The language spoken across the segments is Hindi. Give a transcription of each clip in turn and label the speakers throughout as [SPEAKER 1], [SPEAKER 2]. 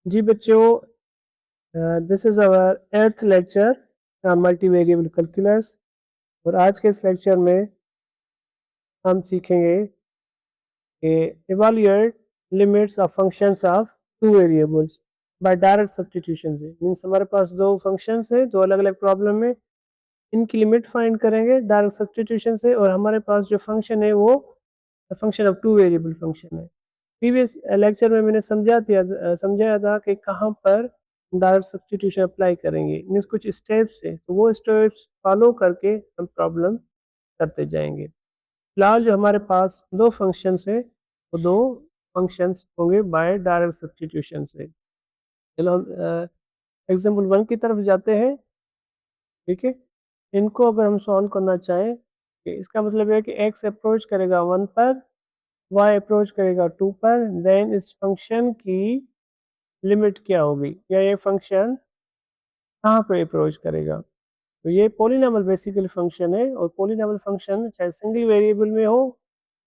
[SPEAKER 1] जी बच्चों, this is our 8th lecture multivariable calculus. और आज के इस लेक्चर में हम सीखेंगे कि evaluate limits of functions of two variables by direct substitution से। मीन्स हमारे पास दो फंक्शंस हैं, दो अलग अलग प्रॉब्लम में इनकी लिमिट फाइंड करेंगे डायरेक्ट सब्स्टिट्यूशन से। और हमारे पास जो फंक्शन है वो function of two variable function है। प्रीवियस लेक्चर में मैंने समझाया था कि कहाँ पर डायरेक्ट सब्स्टिट्यूशन अप्लाई करेंगे, मीन्स कुछ स्टेप्स है, तो वो स्टेप्स फॉलो करके हम प्रॉब्लम करते जाएंगे। फिलहाल जो हमारे पास दो फंक्शंस है वो दो फंक्शंस होंगे बाय डायरेक्ट सब्स्टिट्यूशन से। चलो हम एग्जाम्पल 1 की तरफ जाते हैं। ठीक है, इनको अगर हम सॉल्व करना चाहें कि इसका मतलब है कि x अप्रोच करेगा 1 पर, y अप्रोच करेगा 2 पर, देन इस फंक्शन की लिमिट क्या होगी या ये फंक्शन कहाँ पे अप्रोच करेगा। तो ये पॉलिनॉमियल बेसिकली फंक्शन है, और पॉलिनॉमियल फंक्शन चाहे सिंगल वेरिएबल में हो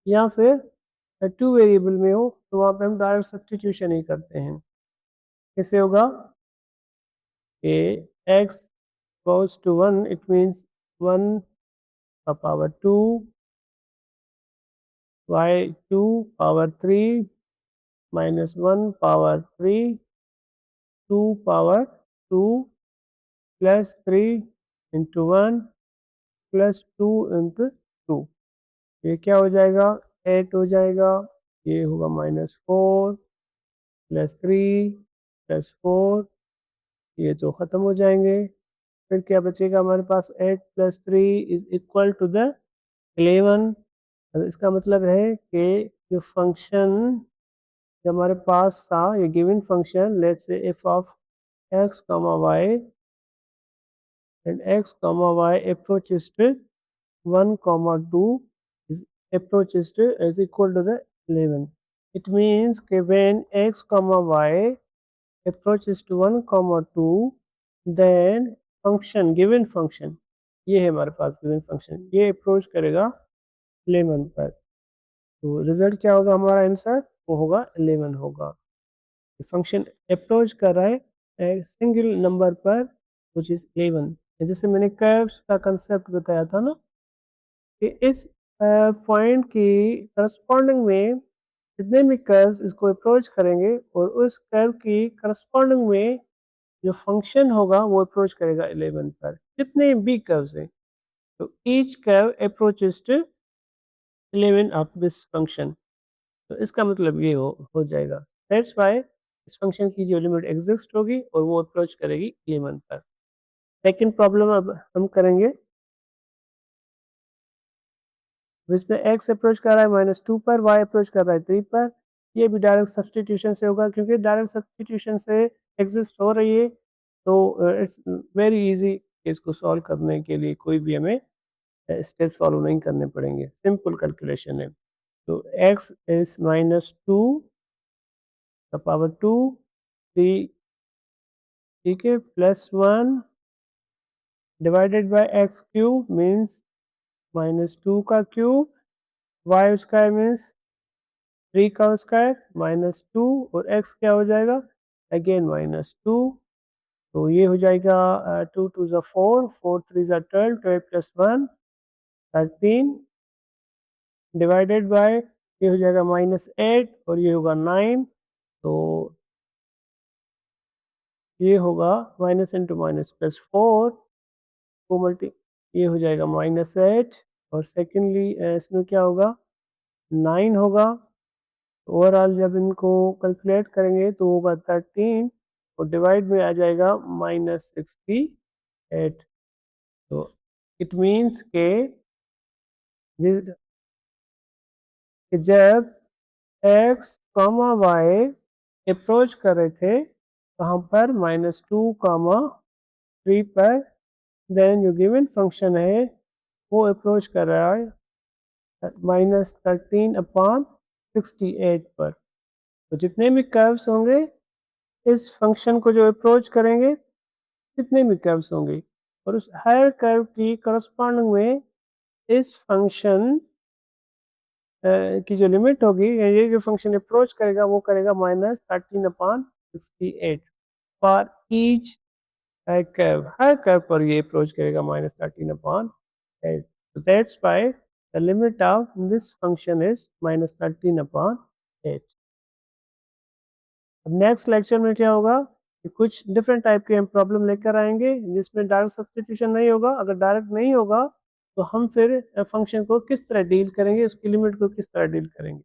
[SPEAKER 1] या फिर टू वेरिएबल में हो, तो वहाँ पे हम डायरेक्ट सब्स्टिट्यूशन ही करते हैं। कैसे होगा कि x goes to 1, it means 1 का power 2, y2 power 3 minus 1 power 3, 2 power 2 plus 3 into 1 plus 2 into 2। ये क्या हो जाएगा, 8 हो जाएगा। ये होगा -4 प्लस 3 प्लस 4, ये तो ख़त्म हो जाएंगे। फिर क्या बचेगा हमारे पास, 8 plus 3 is equal to the 11। इसका मतलब है कि जो फंक्शन जो हमारे पास था, ये given function let's say F of x comma y and x comma y approaches to 1 comma 2 is approaches to is equal to the 11. It means that when x comma y approaches to 1 comma 2, then function given function, ये है हमारे पास गिवन फंक्शन, ये अप्रोच करेगा 11 पर। तो रिजल्ट क्या होगा, हमारा आंसर वो होगा 11 होगा। फंक्शन अप्रोच कर रहा है सिंगल नंबर पर विच इज 11। जैसे मैंने कर्व्स का कंसेप्ट बताया था ना, कि इस पॉइंट की करस्पॉन्डिंग में जितने भी कर्व्स इसको अप्रोच करेंगे, और उस कर्व की करस्पॉन्डिंग में जो फंक्शन होगा वो अप्रोच करेगा 11 पर, जितने भी कर्व्स हैं। तो each curve approaches to 11 of this function. तो इसका मतलब ये हो जाएगा, दैट्स वाई इस फंक्शन की जो लिमिट एग्जिस्ट होगी और वो अप्रोच करेगी 11 पर। सेकंड प्रॉब्लम अब हम करेंगे, जिसमें x अप्रोच कर रहा है -2 पर, y अप्रोच कर रहा है 3 पर। ये भी डायरेक्ट सब्स्टिट्यूशन से होगा, क्योंकि डायरेक्ट सब्स्टिट्यूशन से एग्जिस्ट हो रही है, तो इट्स वेरी इजी इसको सॉल्व करने के लिए कोई भी हमें स्टेप फॉलो नहीं करने पड़ेंगे, सिंपल कैलकुलेशन है। तो x इज -2 का पावर 2, 3, ठीक है, plus 1 divided by x cube means -2 का क्यूब, y स्क्वायर मीन्स 3 का स्क्वायर -2, और x क्या हो जाएगा अगेन -2। तो ये हो जाएगा 2 2 ज़ा 4, 4 3 ज़ा 12, 12 प्लस 1 13 डिवाइडेड बाय, ये हो जाएगा -8 और ये होगा 9। तो ये होगा माइनस इंटू माइनस प्लस 4 को मल्टी, ये हो जाएगा -8, और सेकेंडली इसमें क्या होगा 9 होगा। ओवरऑल जब इनको कैलकुलेट करेंगे तो होगा 13, और डिवाइड में आ जाएगा -68। तो इट मीन्स के जब x y अप्रोच कर रहे थे कहाँ पर, -2, 3 पर, देन जो गिवन फंक्शन है वो अप्रोच कर रहा है -13/68 पर। तो जितने भी कर्व्स होंगे इस फंक्शन को जो अप्रोच करेंगे, जितने भी कर्व्स होंगे, और उस हर कर्व की करस्पॉन्डिंग में इस फंक्शन की जो लिमिट होगी, ये जो फंक्शन अप्रोच करेगा वो करेगा -13/68। 68 for each curve, her curve पर ये अप्रोच करेगा -13/8. So that's why the limit of this function is -13/8. अब नेक्स्ट लेक्चर में क्या होगा कि कुछ डिफरेंट टाइप के हम प्रॉब्लम लेकर आएंगे जिसमें डायरेक्ट सब्स्टिट्यूशन नहीं होगा. अगर डायरेक्ट नहीं होगा तो हम फिर फंक्शन को किस तरह डील करेंगे, उसकी लिमिट को किस तरह डील करेंगे.